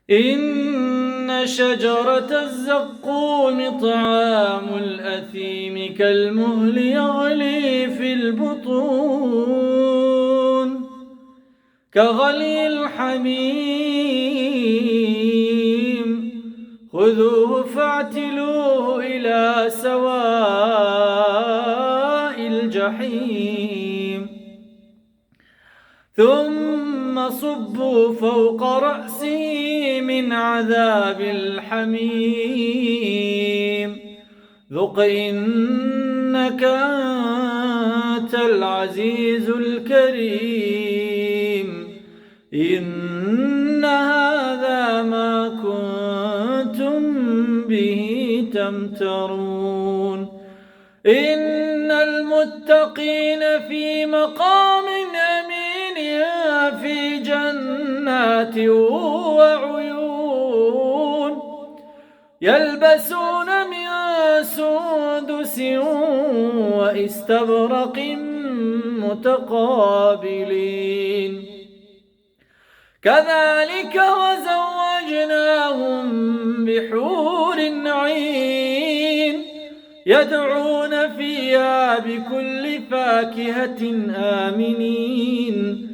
إن شجرة الزقوم طعام الأثيم كالمهل يغلي في البطون كغلي الحميم خذوه فاعتلوه إلى سواء الجحيم ثم صبوا فوق رأسه من عذاب الحميم ذق إنك أنت العزيز الكريم إن هذا ما كنتم به تمترون إن المتقين في مقام أمين في جنات وعيون يلبسون من سندس واستبرق متقابلين كذلك وزوجناهم بحور عين يدعون فيها بكل فاكهة آمنين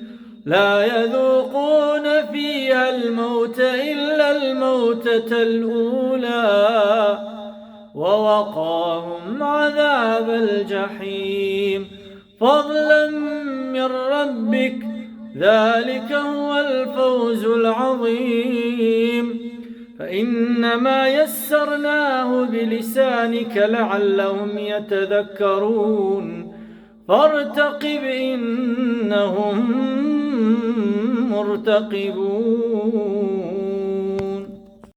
لا يذوقون فيها الموت إلا الموتة الأولى ووقاهم عذاب الجحيم فضلا من ربك ذلك هو الفوز العظيم فإنما يسرناه بلسانك لعلهم يتذكرون فارتقب إنهم مرتقبون.